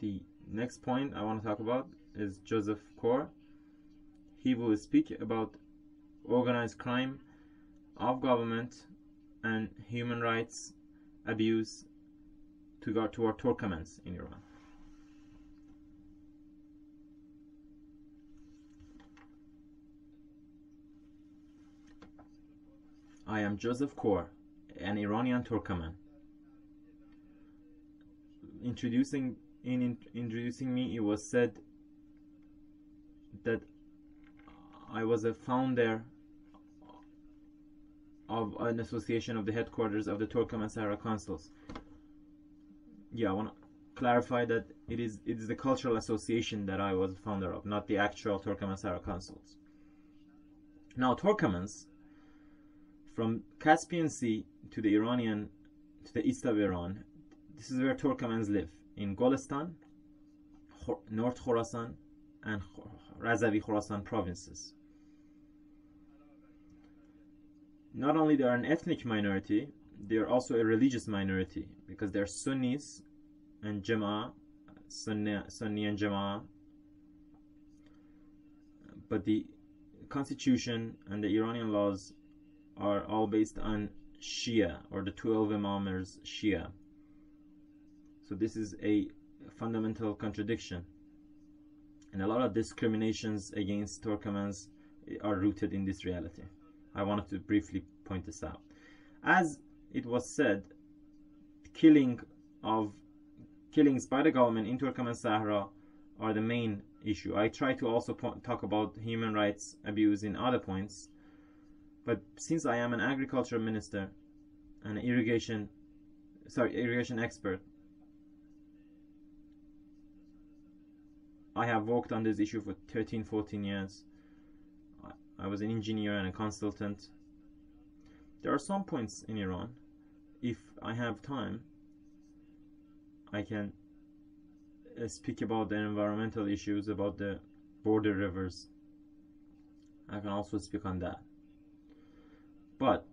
The next point I want to talk about is Josef Kor. He will speak about organized crime of government and human rights abuse toward Turkmens in Iran. I am Josef Kor, an Iranian Turkmen. Introducing me, it was said that I was a founder of an association of the headquarters of the Turkmen Sahra councils. Yeah, I want to clarify that it is the cultural association that I was founder of, not the actual Turkmen Sahra councils. Now, Turkmens from Caspian Sea to the east of Iran, this is where Turkmens live, in Golestan, North Khorasan, and Razavi Khorasan provinces. Not only they are an ethnic minority, they are also a religious minority, because they are Sunnis and Jama'ah, Sunni and Jama'ah. But the constitution and the Iranian laws are all based on Shia, or the 12 Imamers Shia. So this is a fundamental contradiction, and a lot of discriminations against Turkmens are rooted in this reality. I wanted to briefly point this out. As it was said, killings by the government in Turkmen Sahra are the main issue. I try to also talk about human rights abuse in other points, but since I am an agriculture minister and an irrigation expert, I have worked on this issue for 13-14 years. I was an engineer and a consultant. There are some points in Iran, if I have time, I can speak about the environmental issues, about the border rivers. I can also speak on that. But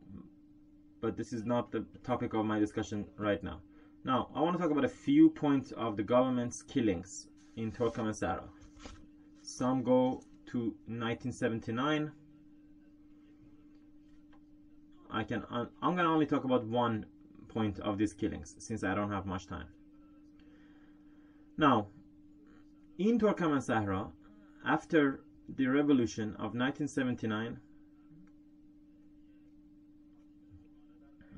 this is not the topic of my discussion right now. Now, I want to talk about a few points of the government's killings in Turkmen Sahra. Some go to 1979. I'm gonna only talk about one point of these killings, since I don't have much time. Now, in Turkmen Sahra, after the revolution of 1979,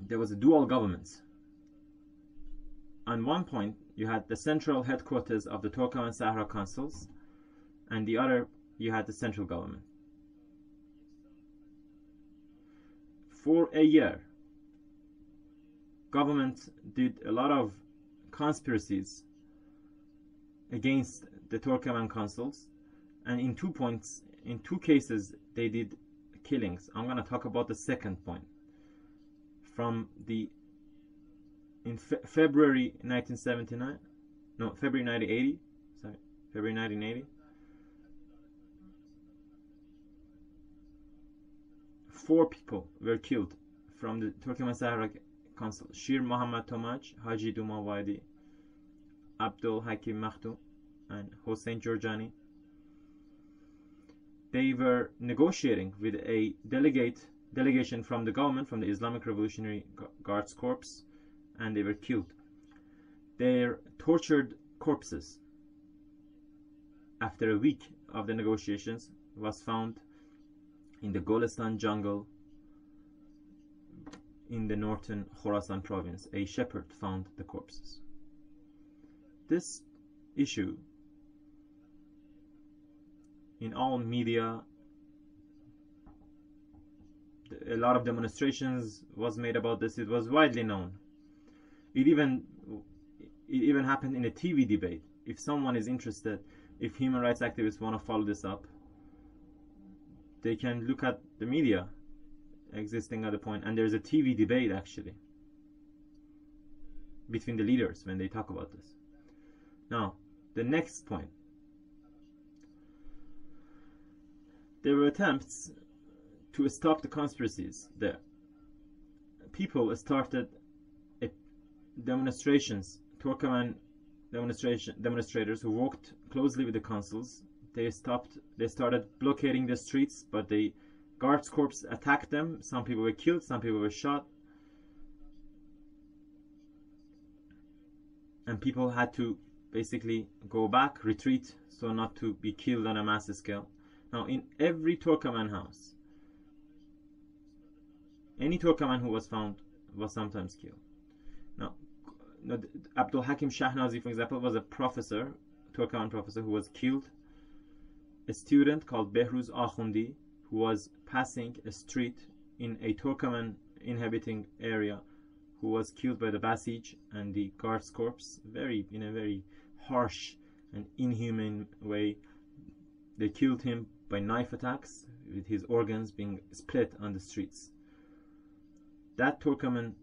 there was a dual government. On one point, you had the central headquarters of the Turkmen Sahra councils, and the other, you had the central government. For a year, government did a lot of conspiracies against the Turkmen councils, and in 2 cases, they did killings. I'm going to talk about the second point. In February 1980, February 1980, 4 people were killed from the Turkmen Sahra Council: Shir Mohammad Tomaj, Haji Duma Wadi, Abdul Hakim Makhtoum, and Hossein Jorjani. They were negotiating with a delegation from the government, from the Islamic Revolutionary Guards Corps, and they were killed. Their tortured corpses, after a week of the negotiations, was found in the Golestan jungle in the northern Khorasan province. A shepherd found the corpses. This issue, in all media, a lot of demonstrations was made about this. It was widely known. It even happened in a TV debate. If someone is interested, if human rights activists want to follow this up, they can look at the media existing at the point, and there's a TV debate actually between the leaders when they talk about this. Now, the next point. There were attempts to stop the conspiracies there. People started demonstrations. Turkmen demonstrators who walked closely with the consuls. They started blockading the streets, but the guards corps attacked them. Some people were killed, some people were shot. And people had to basically go back, retreat, so not to be killed on a massive scale. Now, in every Turkmen house, any Turkmen who was found was sometimes killed. Now, Abdul Hakim Shahnazi, for example, was a professor, Turkmen professor, who was killed. A student called Behruz Akhundi, who was passing a street in a Turkmen inhabiting area, who was killed by the Basij and the guards corps, in a very harsh and inhuman way. They killed him by knife attacks, with his organs being split on the streets. That Turkmen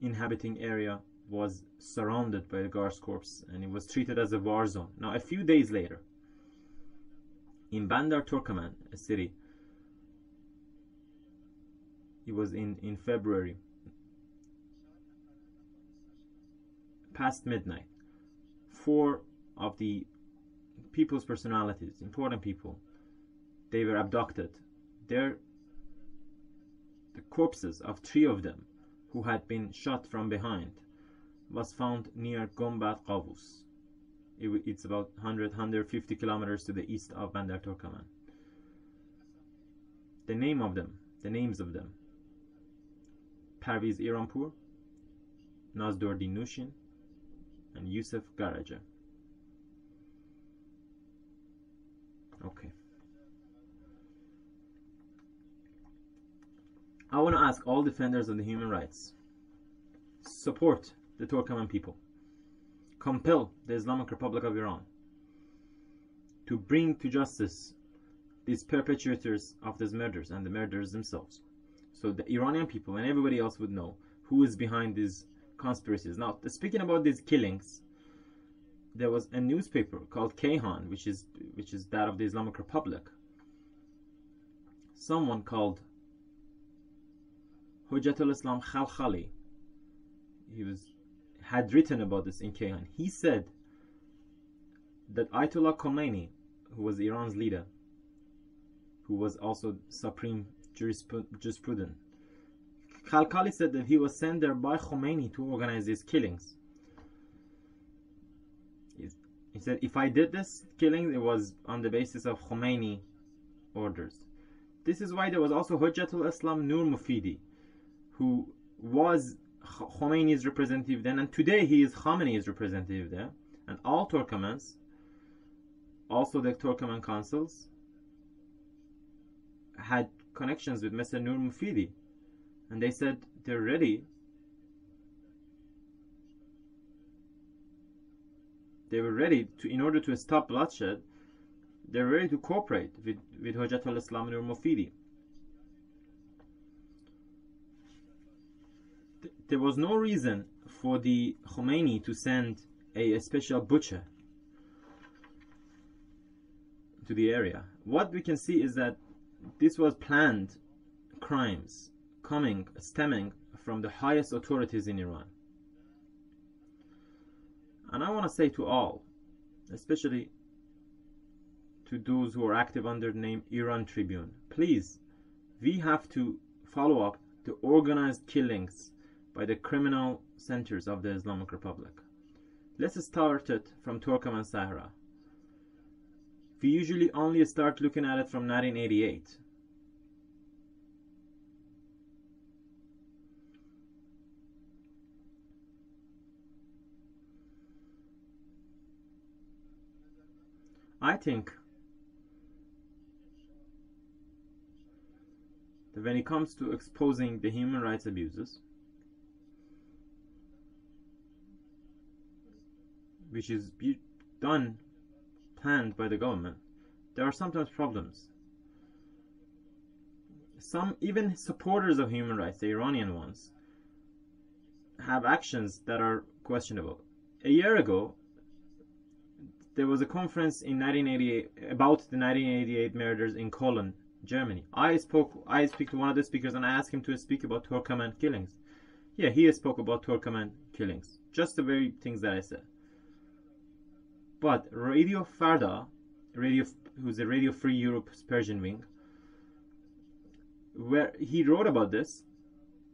inhabiting area was surrounded by the guards corps, and it was treated as a war zone. Now, a few days later, in Bandar Turkmen, a city, it was in February, past midnight, 4 of the people's personalities, important people, they were abducted. The corpses of 3 of them, who had been shot from behind, was found near Gombat Qavus. It's about 150 kilometers to the east of Bandar Turkmen. The names of them: Parviz Iranpur, Nazdordi Nushin, and Yusuf Garaja. Okay. I want to ask all defenders of the human rights, support the Turkmen people. Compel the Islamic Republic of Iran to bring to justice these perpetrators of these murders and the murderers themselves, so the Iranian people and everybody else would know who is behind these conspiracies. Now, speaking about these killings, there was a newspaper called Kayhan, which is that of the Islamic Republic. Someone called Hujjatul Islam Khalkhali, had written about this in Kayhan. He said that Ayatollah Khomeini, who was Iran's leader, who was also supreme jurisprudent, Khalkhali said that he was sent there by Khomeini to organize these killings. He said, if I did this killing, it was on the basis of Khomeini orders. This is why there was also Hujjatul Islam Nur Mufidi, who was Khomeini's representative then, and today he is Khamenei's representative there. And all Turkmens, also the Turkmen consuls, had connections with Mr. Nur Mufidi, and they said they're ready. They were ready to, in order to stop bloodshed, they're ready to cooperate with Hujjatul Islam Nur Mufidi. There was no reason for the Khomeini to send a special butcher to the area. What we can see is that this was planned crimes stemming from the highest authorities in Iran. And I want to say to all, especially to those who are active under the name Iran Tribune, please, we have to follow up the organized killings by the criminal centers of the Islamic Republic. Let's start it from Turkmen Sahra. We usually only start looking at it from 1988. I think that when it comes to exposing the human rights abuses, which is planned by the government, there are sometimes problems. Some, even supporters of human rights, the Iranian ones, have actions that are questionable. A year ago, there was a conference in 1988 about the 1988 murders in Cologne, Germany. I speak to one of the speakers and I asked him to speak about Turkmen killings. Yeah, he spoke about Turkmen killings. Just the very things that I said. But Radio Farda, who's the Radio Free Europe's Persian wing, where he wrote about this,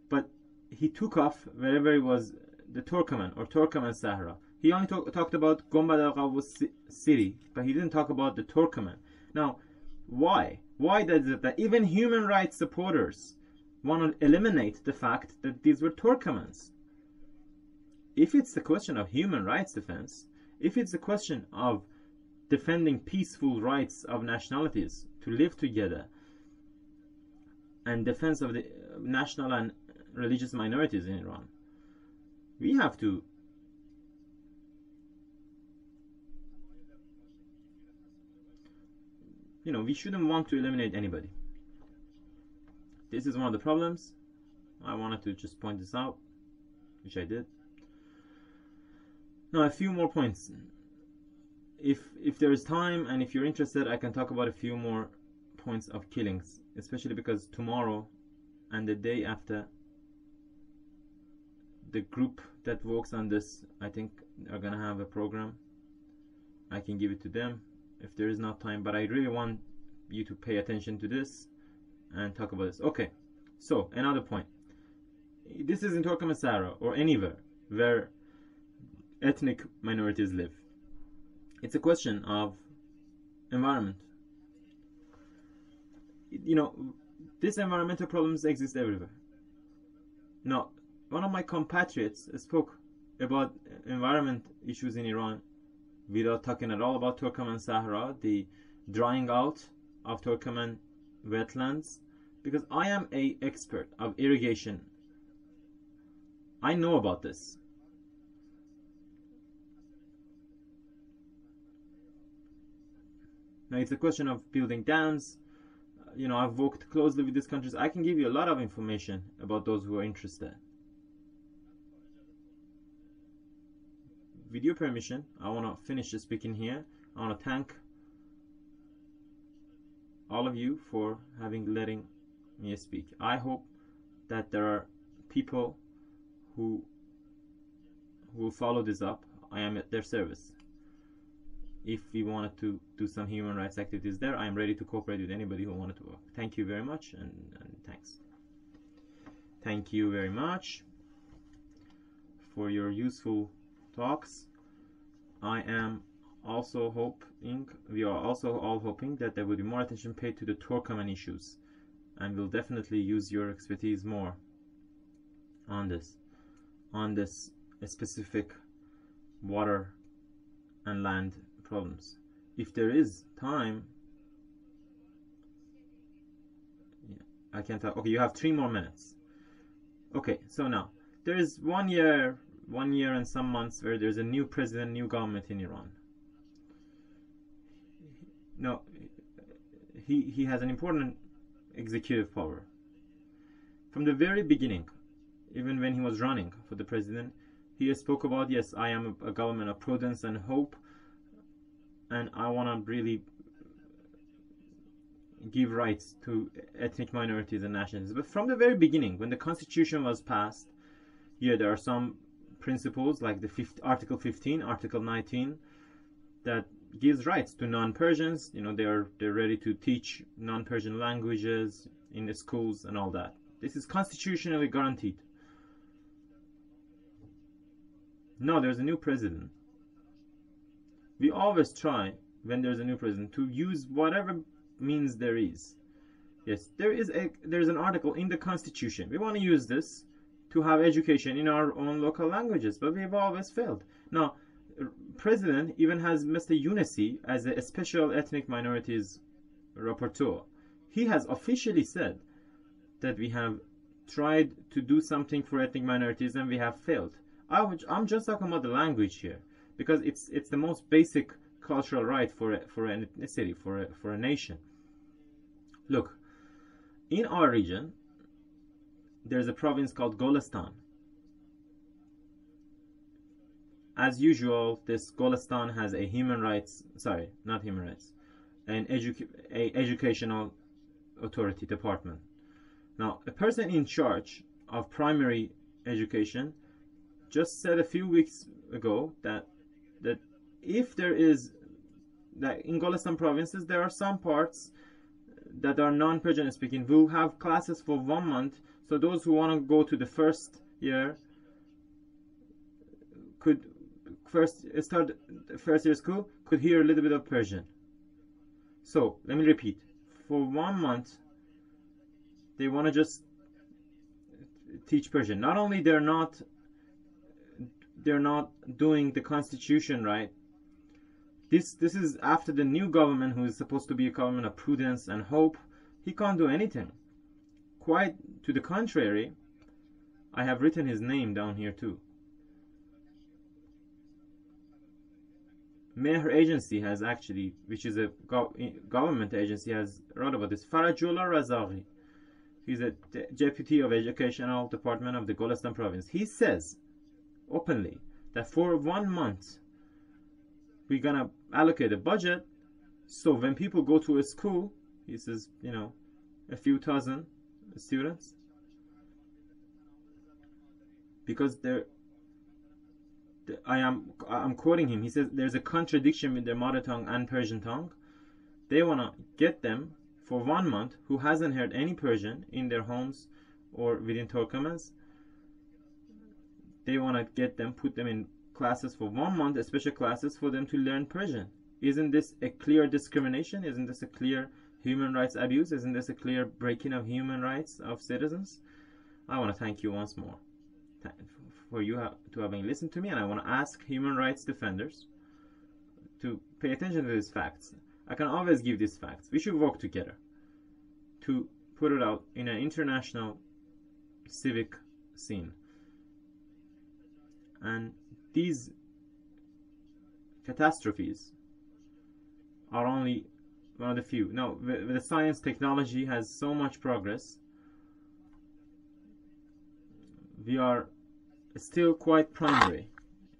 but he took off wherever it was the Turkmen or Turkmen Sahra. He only talked about Gombad al-Qawus city, but he didn't talk about the Turkmen. Now, why? Why does it that even human rights supporters want to eliminate the fact that these were Turkmens? If it's the question of human rights defense, if it's the question of defending peaceful rights of nationalities to live together and defense of the national and religious minorities in Iran, we have to we shouldn't want to eliminate anybody. This is one of the problems. I wanted to just point this out, which I did. Now, a few more points. If there is time and if you're interested, I can talk about a few more points of killings, especially because tomorrow and the day after, the group that works on this, I think, are gonna have a program. I can give it to them if there is not time, but I really want you to pay attention to this and talk about this. Okay, so another point. This is in Turkmen Sahra or anywhere where ethnic minorities live. It's a question of environment. These environmental problems exist everywhere. Now, one of my compatriots spoke about environment issues in Iran without talking at all about Turkmen Sahra, the drying out of Turkmen wetlands, because I am an expert of irrigation. I know about this. Now it's a question of building dams. I've worked closely with these countries. I can give you a lot of information about those who are interested. With your permission, I want to finish speaking here. I want to thank all of you for letting me speak. I hope that there are people who will follow this up. I am at their service. If we wanted to do some human rights activities there, I am ready to cooperate with anybody who wanted to work. Thank you very much, and thanks. Thank you very much for your useful talks. I am also hoping, we are also all hoping that there will be more attention paid to the Turkmen issues, and we'll definitely use your expertise more on this specific water and land problems. If there is time, I can talk. Okay, you have 3 more minutes. Okay, so now there is 1 year and some months where there's a new president, new government in Iran. No, he has an important executive power. From the very beginning, even when he was running for the president, he spoke about, yes, I am a government of prudence and hope, and I want to really give rights to ethnic minorities and nationalities. But from the very beginning, when the constitution was passed, there are some principles like the Article 15, Article 19, that gives rights to non-Persians. They're ready to teach non-Persian languages in the schools and all that. This is constitutionally guaranteed. Now there's a new president. We always try, when there's a new president, to use whatever means there is. Yes, there's an article in the constitution. We want to use this to have education in our own local languages, but we've always failed. Now, president even has Mr. Younisi as a special ethnic minorities rapporteur. He has officially said that we have tried to do something for ethnic minorities and we have failed. I'm just talking about the language here, because it's the most basic cultural right for an ethnicity, for a nation. Look, in our region, there's a province called Golestan. As usual, this Golestan has a an educational authority department. Now, a person in charge of primary education just said a few weeks ago that if there is, like in Golestan provinces, there are some parts that are non-Persian speaking. We'll have classes for 1 month, so those who want to go to the first year could start first year school, could hear a little bit of Persian. So let me repeat, for 1 month they want to just teach Persian. Not only they're not doing the constitution right. This is after the new government, who is supposed to be a government of prudence and hope. He can't do anything. Quite to the contrary, I have written his name down here too. Mehr Agency has actually, which is a government agency, has wrote about this. Farajullah Razaghi, he's a deputy of educational department of the Golestan province. He says openly that for 1 month we're gonna allocate a budget, so when people go to a school, he says, a few thousand students, because I'm quoting him. He says there's a contradiction with their mother tongue and Persian tongue. They wanna get them for 1 month who hasn't heard any Persian in their homes or within Turkmens. They wanna get them, put them in classes for 1 month, special classes for them to learn Persian. Isn't this a clear discrimination? Isn't this a clear human rights abuse? Isn't this a clear breaking of human rights of citizens? I want to thank you once more for you to having listened to me, and I want to ask human rights defenders to pay attention to these facts. I can always give these facts. We should work together to put it out in an international civic scene. And these catastrophes are only one of the few. Now, the science technology has so much progress. We are still quite primary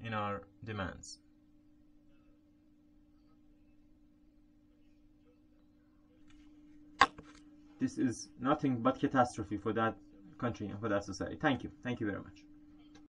in our demands. This is nothing but catastrophe for that country and for that society. Thank you. Thank you very much.